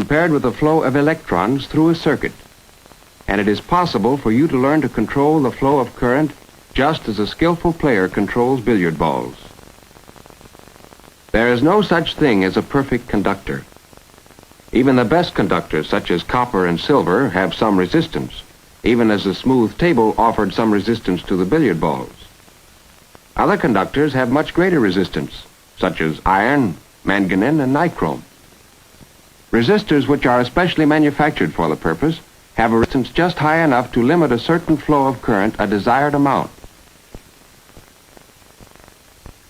compared with the flow of electrons through a circuit, and it is possible for you to learn to control the flow of current just as a skillful player controls billiard balls. There is no such thing as a perfect conductor. Even the best conductors, such as copper and silver, have some resistance, even as the smooth table offered some resistance to the billiard balls. Other conductors have much greater resistance, such as iron, manganese, and nichrome. Resistors which are especially manufactured for the purpose have a resistance just high enough to limit a certain flow of current a desired amount.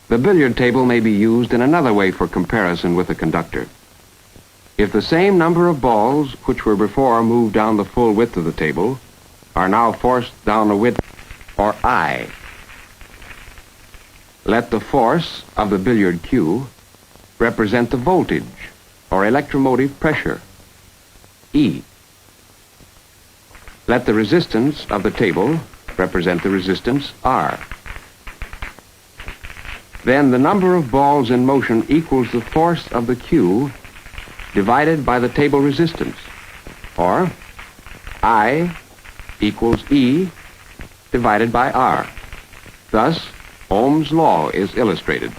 The billiard table may be used in another way for comparison with a conductor. If the same number of balls which were before moved down the full width of the table are now forced down the width, or I, let the force of the billiard cue represent the voltage, or electromotive pressure, E. Let the resistance of the table represent the resistance, R. Then the number of balls in motion equals the force of the cue divided by the table resistance, or I equals E divided by R. Thus, Ohm's law is illustrated.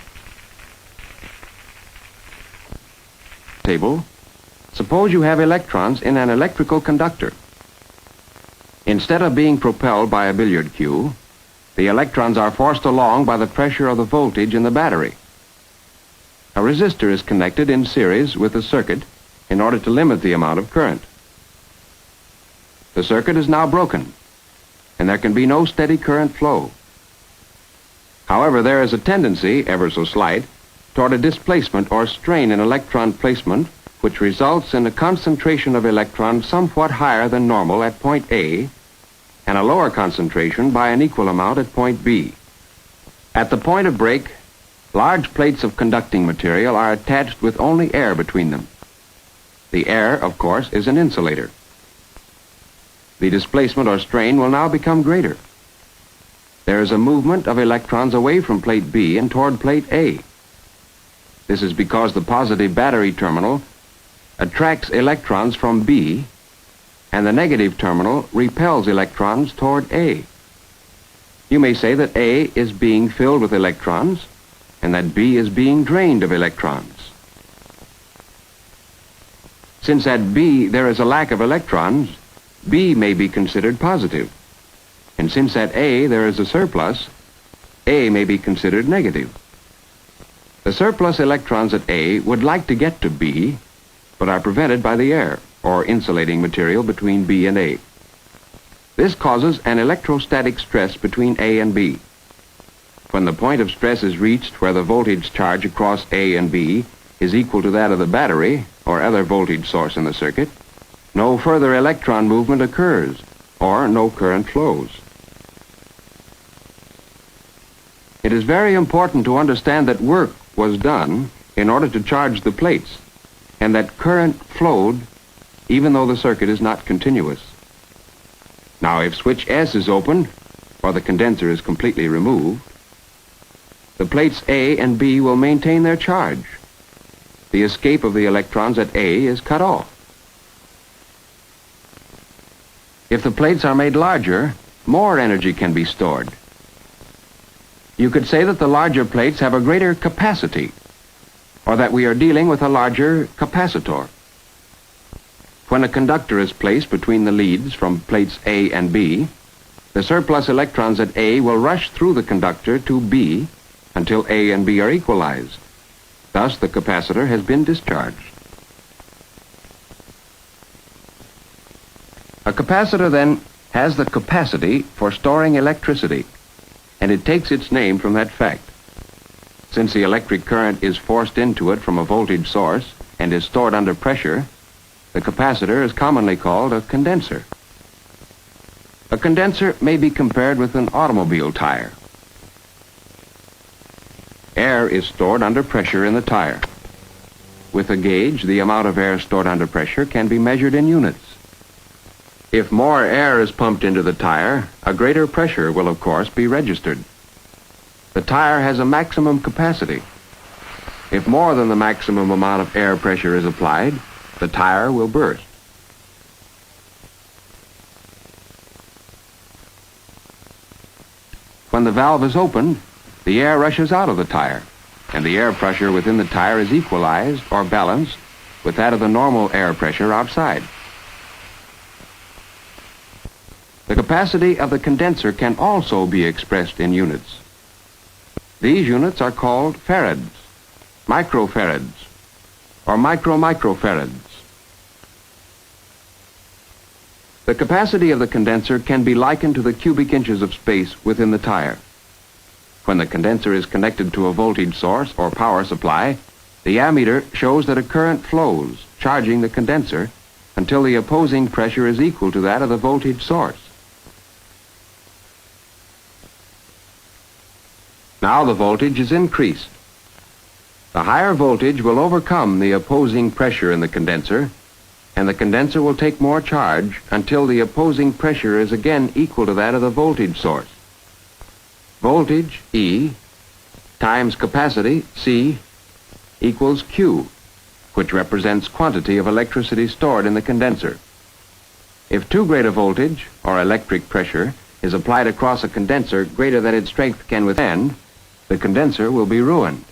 Table, suppose you have electrons in an electrical conductor. Instead of being propelled by a billiard cue, the electrons are forced along by the pressure of the voltage in the battery. A resistor is connected in series with the circuit in order to limit the amount of current. The circuit is now broken, and there can be no steady current flow. However, there is a tendency, ever so slight, toward a displacement or strain in electron placement, which results in a concentration of electrons somewhat higher than normal at point A and a lower concentration by an equal amount at point B. At the point of break, large plates of conducting material are attached with only air between them. The air, of course, is an insulator. The displacement or strain will now become greater. There is a movement of electrons away from plate B and toward plate A. This is because the positive battery terminal attracts electrons from B, and the negative terminal repels electrons toward A. You may say that A is being filled with electrons, and that B is being drained of electrons. Since at B there is a lack of electrons, B may be considered positive. And since at A there is a surplus, A may be considered negative. The surplus electrons at A would like to get to B, but are prevented by the air, or insulating material between B and A. This causes an electrostatic stress between A and B. When the point of stress is reached where the voltage charge across A and B is equal to that of the battery or other voltage source in the circuit, no further electron movement occurs, or no current flows. It is very important to understand that work was done in order to charge the plates, and that current flowed even though the circuit is not continuous. Now, if switch S is opened, or the condenser is completely removed, the plates A and B will maintain their charge. The escape of the electrons at A is cut off. If the plates are made larger, more energy can be stored. You could say that the larger plates have a greater capacity, or that we are dealing with a larger capacitor. When a conductor is placed between the leads from plates A and B, the surplus electrons at A will rush through the conductor to B until A and B are equalized. Thus, the capacitor has been discharged. A capacitor, then, has the capacity for storing electricity, and it takes its name from that fact. Since the electric current is forced into it from a voltage source and is stored under pressure, the capacitor is commonly called a condenser. A condenser may be compared with an automobile tire. Air is stored under pressure in the tire. With a gauge, the amount of air stored under pressure can be measured in units. If more air is pumped into the tire, a greater pressure will, of course, be registered. The tire has a maximum capacity. If more than the maximum amount of air pressure is applied, the tire will burst. When the valve is opened, the air rushes out of the tire, and the air pressure within the tire is equalized or balanced with that of the normal air pressure outside. The capacity of the condenser can also be expressed in units. These units are called farads, microfarads, or microfarads. The capacity of the condenser can be likened to the cubic inches of space within the tire. When the condenser is connected to a voltage source or power supply, the ammeter shows that a current flows, charging the condenser until the opposing pressure is equal to that of the voltage source. Now the voltage is increased. The higher voltage will overcome the opposing pressure in the condenser, and the condenser will take more charge until the opposing pressure is again equal to that of the voltage source. Voltage, E, times capacity, C, equals Q, which represents quantity of electricity stored in the condenser. If too great a voltage, or electric pressure, is applied across a condenser greater than its strength can withstand, the condenser will be ruined.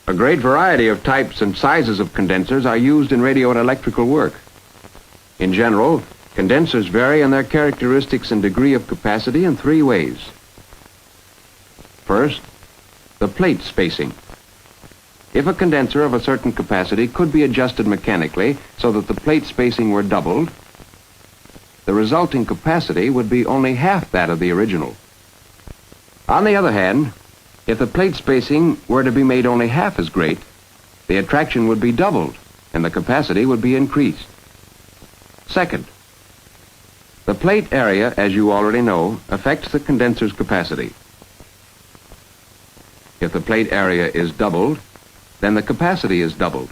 A great variety of types and sizes of condensers are used in radio and electrical work. In general, condensers vary in their characteristics and degree of capacity in three ways. First, the plate spacing. If a condenser of a certain capacity could be adjusted mechanically so that the plate spacing were doubled, the resulting capacity would be only half that of the original. On the other hand, if the plate spacing were to be made only half as great, the attraction would be doubled and the capacity would be increased. Second, the plate area, as you already know, affects the condenser's capacity. If the plate area is doubled, then the capacity is doubled.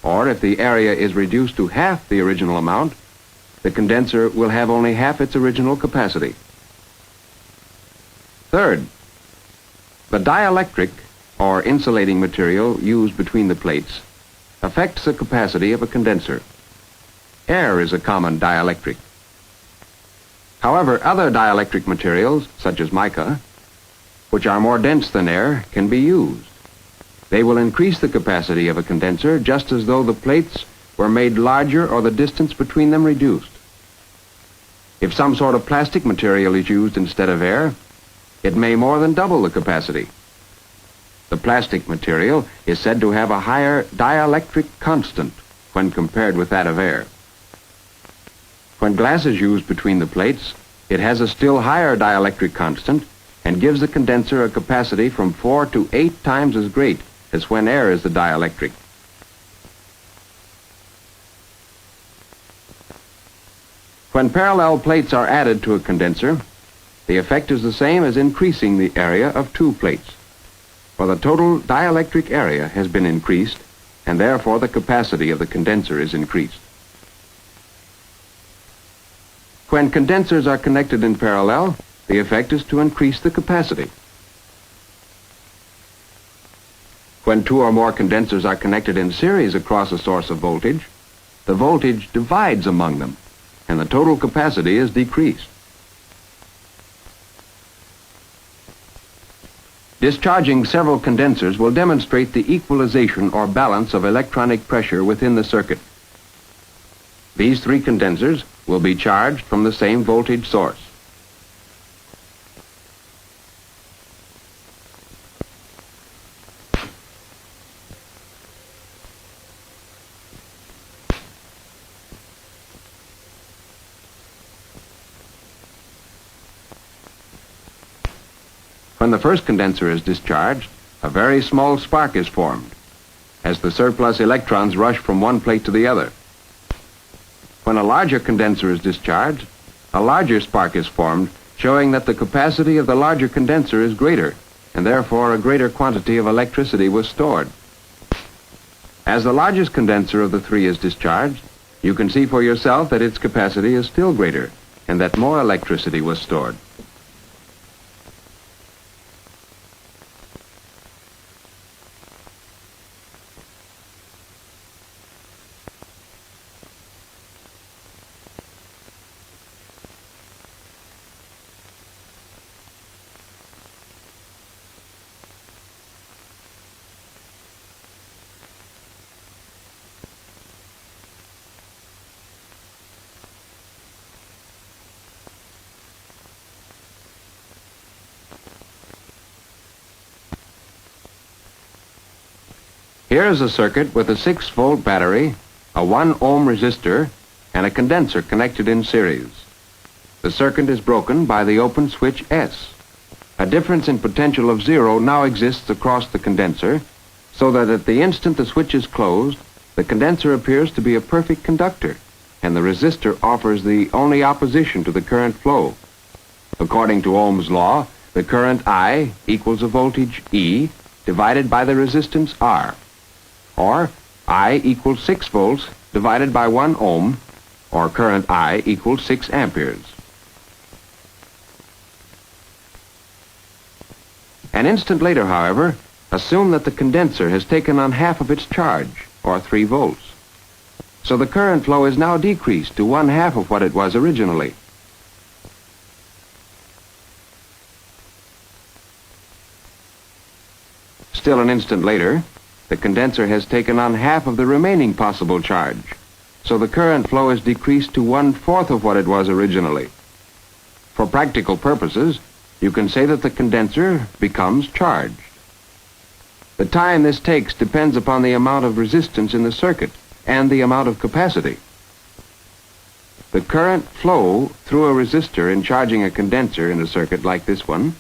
Or if the area is reduced to half the original amount, the condenser will have only half its original capacity. Third, the dielectric, or insulating material used between the plates, affects the capacity of a condenser. Air is a common dielectric. However, other dielectric materials, such as mica, which are more dense than air, can be used. They will increase the capacity of a condenser just as though the plates were made larger or the distance between them reduced. If some sort of plastic material is used instead of air, it may more than double the capacity. The plastic material is said to have a higher dielectric constant when compared with that of air. When glass is used between the plates, it has a still higher dielectric constant and gives the condenser a capacity from 4 to 8 times as great as when air is the dielectric. When parallel plates are added to a condenser, the effect is the same as increasing the area of two plates, for the total dielectric area has been increased, and therefore the capacity of the condenser is increased. When condensers are connected in parallel, the effect is to increase the capacity. When two or more condensers are connected in series across a source of voltage, the voltage divides among them, and the total capacity is decreased. Discharging several condensers will demonstrate the equalization or balance of electronic pressure within the circuit. These three condensers will be charged from the same voltage source. When the first condenser is discharged, a very small spark is formed, as the surplus electrons rush from one plate to the other. When a larger condenser is discharged, a larger spark is formed, showing that the capacity of the larger condenser is greater, and therefore a greater quantity of electricity was stored. As the largest condenser of the three is discharged, you can see for yourself that its capacity is still greater, and that more electricity was stored. Here is a circuit with a 6-volt battery, a 1-ohm resistor, and a condenser connected in series. The circuit is broken by the open switch S. A difference in potential of 0 now exists across the condenser, so that at the instant the switch is closed, the condenser appears to be a perfect conductor, and the resistor offers the only opposition to the current flow. According to Ohm's law, the current I equals a voltage E divided by the resistance R, or I equals 6 volts divided by 1 ohm, or current I equals 6 amperes. An instant later, however, assume that the condenser has taken on half of its charge, or 3 volts. So the current flow is now decreased to 1/2 of what it was originally. Still an instant later, the condenser has taken on half of the remaining possible charge, so the current flow is decreased to 1/4 of what it was originally. For practical purposes, you can say that the condenser becomes charged. The time this takes depends upon the amount of resistance in the circuit and the amount of capacity. The current flow through a resistor in charging a condenser in a circuit like this one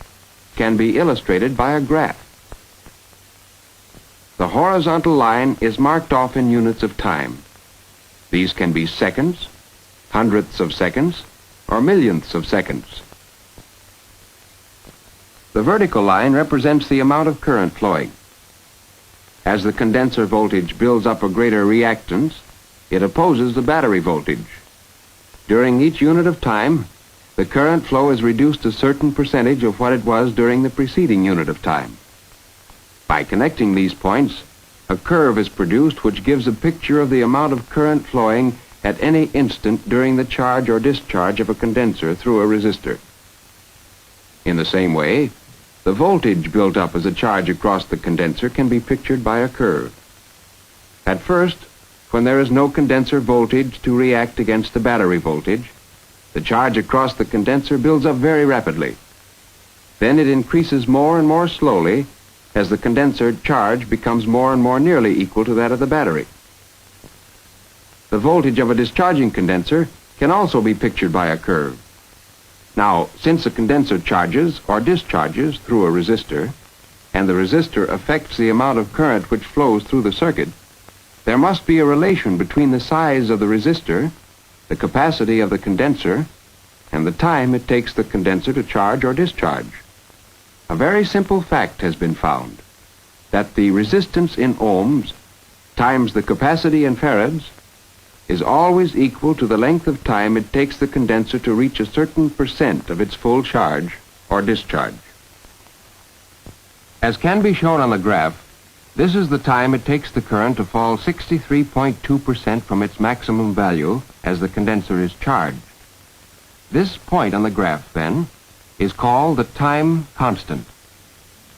can be illustrated by a graph. The horizontal line is marked off in units of time. These can be seconds, hundredths of seconds, or millionths of seconds. The vertical line represents the amount of current flowing. As the condenser voltage builds up a greater reactance, it opposes the battery voltage. During each unit of time, the current flow is reduced a certain percentage of what it was during the preceding unit of time. By connecting these points, a curve is produced which gives a picture of the amount of current flowing at any instant during the charge or discharge of a condenser through a resistor. In the same way, the voltage built up as a charge across the condenser can be pictured by a curve. At first, when there is no condenser voltage to react against the battery voltage, the charge across the condenser builds up very rapidly. Then it increases more and more slowly as the condenser charge becomes more and more nearly equal to that of the battery. The voltage of a discharging condenser can also be pictured by a curve. Now, since a condenser charges or discharges through a resistor, and the resistor affects the amount of current which flows through the circuit, there must be a relation between the size of the resistor, the capacity of the condenser, and the time it takes the condenser to charge or discharge. A very simple fact has been found, that the resistance in ohms times the capacity in farads is always equal to the length of time it takes the condenser to reach a certain percent of its full charge or discharge. As can be shown on the graph, this is the time it takes the current to fall 63.2% from its maximum value as the condenser is charged. This point on the graph, then, is called the time constant.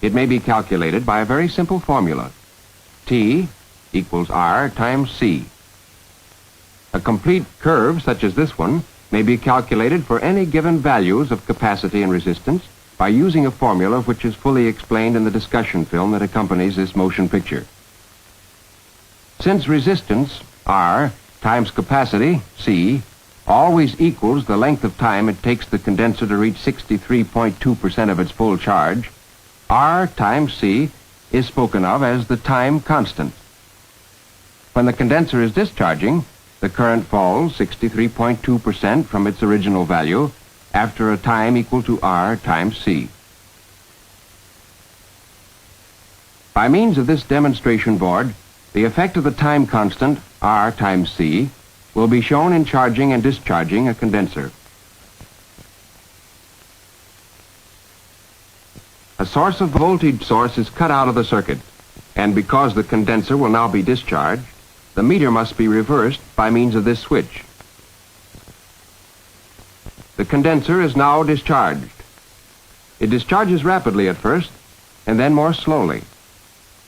It may be calculated by a very simple formula. T equals R times C. A complete curve such as this one may be calculated for any given values of capacity and resistance by using a formula which is fully explained in the discussion film that accompanies this motion picture. Since resistance, R, times capacity, C, always equals the length of time it takes the condenser to reach 63.2% of its full charge, R times C is spoken of as the time constant. When the condenser is discharging, the current falls 63.2% from its original value after a time equal to R times C. By means of this demonstration board, the effect of the time constant, R times C, will be shown in charging and discharging a condenser. A source of voltage source is cut out of the circuit, and because the condenser will now be discharged, the meter must be reversed by means of this switch. The condenser is now discharged. It discharges rapidly at first, and then more slowly.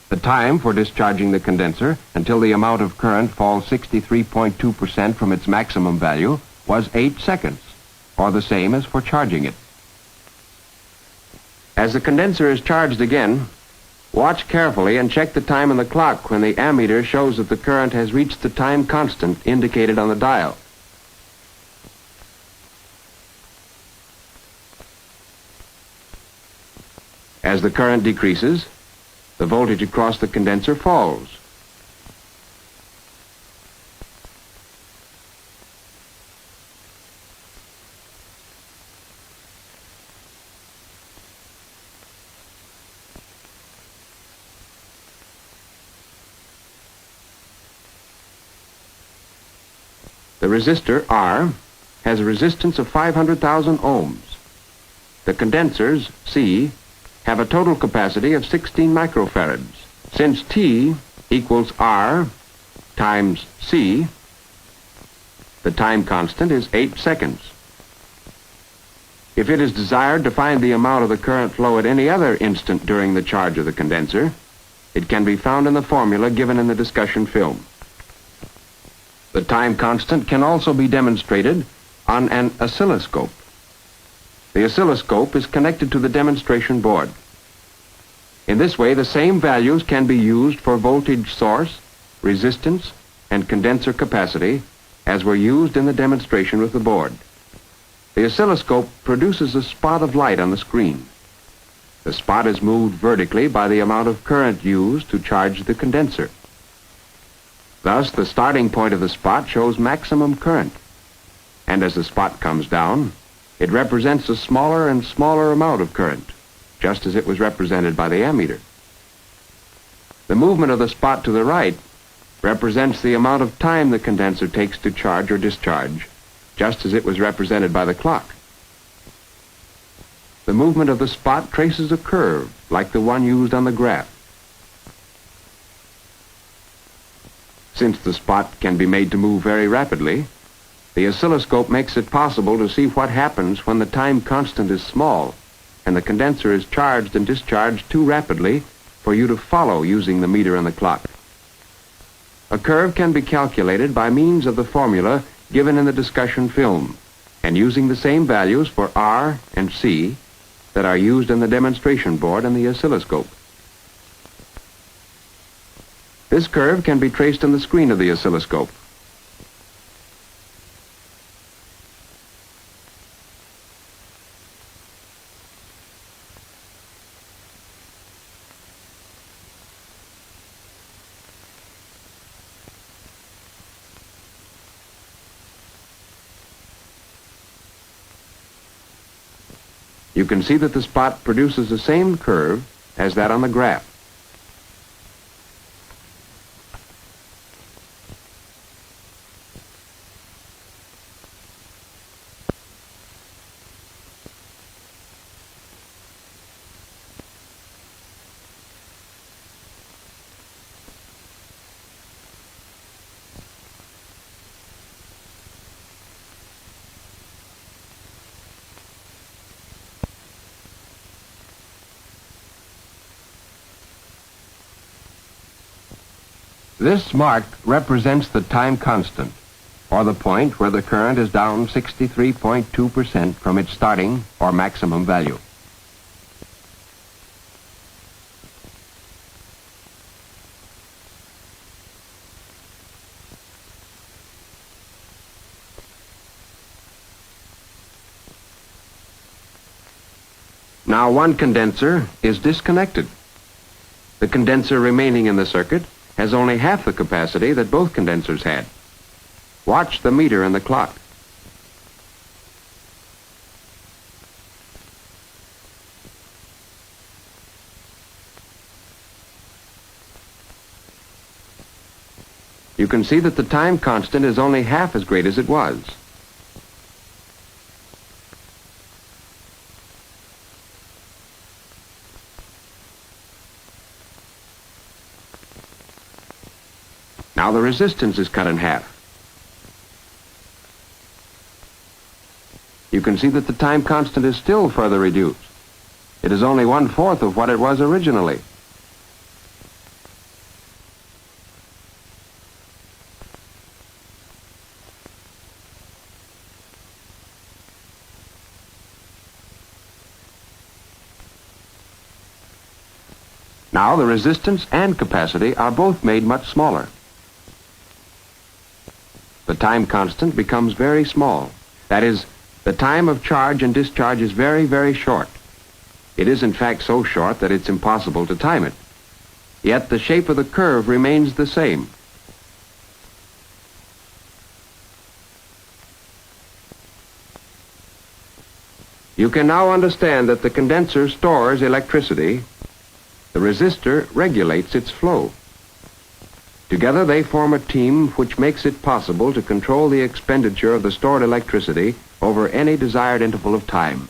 The time for discharging the condenser until the amount of current falls 63.2% from its maximum value was 8 seconds, or the same as for charging it. As the condenser is charged again, Watch carefully and check the time on the clock when the ammeter shows that the current has reached the time constant indicated on the dial. As the current decreases, the voltage across the condenser falls. The resistor, R, has a resistance of 500,000 ohms. The condensers, C, have a total capacity of 16 microfarads. Since T equals R times C, the time constant is 8 seconds. If it is desired to find the amount of the current flow at any other instant during the charge of the condenser, it can be found in the formula given in the discussion film. The time constant can also be demonstrated on an oscilloscope. The oscilloscope is connected to the demonstration board. In this way, the same values can be used for voltage source, resistance, and condenser capacity as were used in the demonstration with the board. The oscilloscope produces a spot of light on the screen. The spot is moved vertically by the amount of current used to charge the condenser. Thus, the starting point of the spot shows maximum current, and as the spot comes down, it represents a smaller and smaller amount of current, just as it was represented by the ammeter. The movement of the spot to the right represents the amount of time the condenser takes to charge or discharge, just as it was represented by the clock. The movement of the spot traces a curve, like the one used on the graph. Since the spot can be made to move very rapidly, the oscilloscope makes it possible to see what happens when the time constant is small and the condenser is charged and discharged too rapidly for you to follow using the meter and the clock. A curve can be calculated by means of the formula given in the discussion film and using the same values for R and C that are used in the demonstration board and the oscilloscope. This curve can be traced on the screen of the oscilloscope. You can see that the spot produces the same curve as that on the graph. This mark represents the time constant, or the point where the current is down 63.2% from its starting or maximum value. Now one condenser is disconnected. The condenser remaining in the circuit has only half the capacity that both condensers had. Watch the meter and the clock. You can see that the time constant is only half as great as it was. Now the resistance is cut in half. You can see that the time constant is still further reduced. It is only 1/4 of what it was originally. Now the resistance and capacity are both made much smaller. The time constant becomes very small. That is, the time of charge and discharge is very, very short. It is in fact so short that it's impossible to time it. Yet the shape of the curve remains the same. You can now understand that the condenser stores electricity. The resistor regulates its flow. Together they form a team which makes it possible to control the expenditure of the stored electricity over any desired interval of time.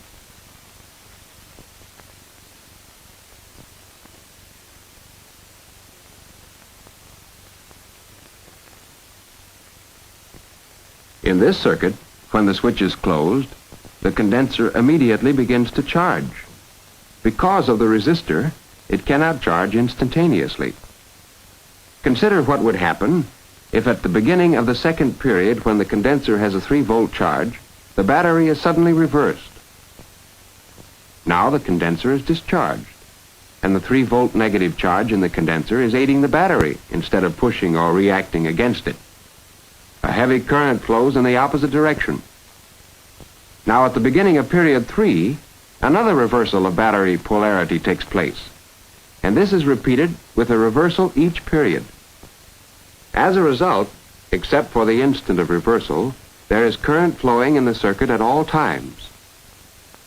In this circuit, when the switch is closed, the condenser immediately begins to charge. Because of the resistor, it cannot charge instantaneously. Consider what would happen if at the beginning of the second period, when the condenser has a 3-volt charge, the battery is suddenly reversed. Now the condenser is discharged, and the 3-volt negative charge in the condenser is aiding the battery instead of pushing or reacting against it. A heavy current flows in the opposite direction. Now at the beginning of period 3, another reversal of battery polarity takes place, and this is repeated with a reversal each period. As a result, except for the instant of reversal, there is current flowing in the circuit at all times.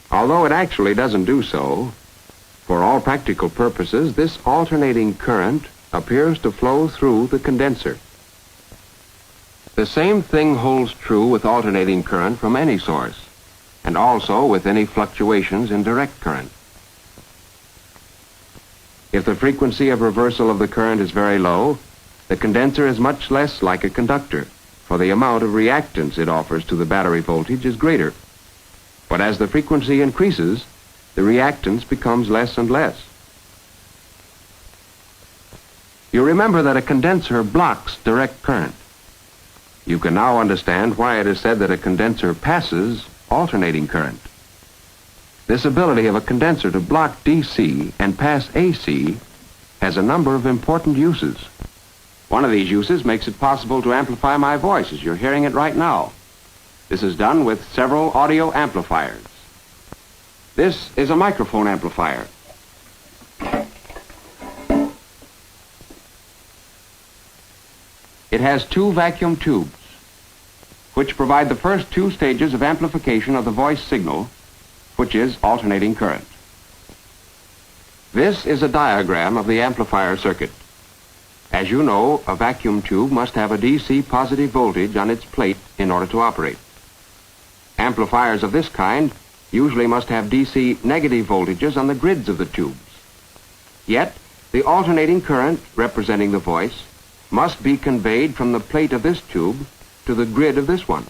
Although it actually doesn't do so, for all practical purposes, this alternating current appears to flow through the condenser. The same thing holds true with alternating current from any source, and also with any fluctuations in direct current. If the frequency of reversal of the current is very low, the condenser is much less like a conductor, for the amount of reactance it offers to the battery voltage is greater. But as the frequency increases, the reactance becomes less and less. You remember that a condenser blocks direct current. You can now understand why it is said that a condenser passes alternating current. This ability of a condenser to block DC and pass AC has a number of important uses. One of these uses makes it possible to amplify my voice as you're hearing it right now. This is done with several audio amplifiers. This is a microphone amplifier. It has 2 vacuum tubes, which provide the first 2 stages of amplification of the voice signal, which is alternating current. This is a diagram of the amplifier circuit. As you know, a vacuum tube must have a DC positive voltage on its plate in order to operate. Amplifiers of this kind usually must have DC negative voltages on the grids of the tubes. Yet, the alternating current representing the voice must be conveyed from the plate of this tube to the grid of this one.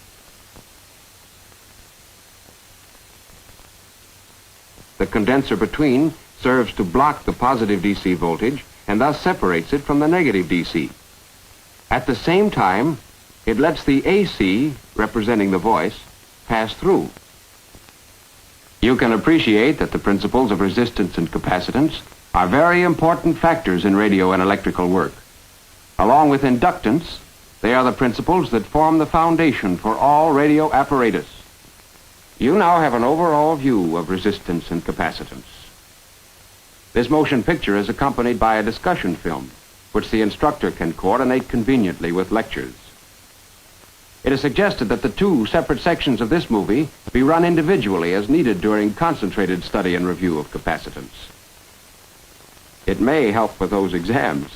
The condenser between serves to block the positive DC voltage and thus separates it from the negative DC. At the same time, it lets the AC, representing the voice, pass through. You can appreciate that the principles of resistance and capacitance are very important factors in radio and electrical work. Along with inductance, they are the principles that form the foundation for all radio apparatus. You now have an overall view of resistance and capacitance. This motion picture is accompanied by a discussion film, which the instructor can coordinate conveniently with lectures. It is suggested that the 2 separate sections of this movie be run individually as needed during concentrated study and review of capacitance. It may help with those exams.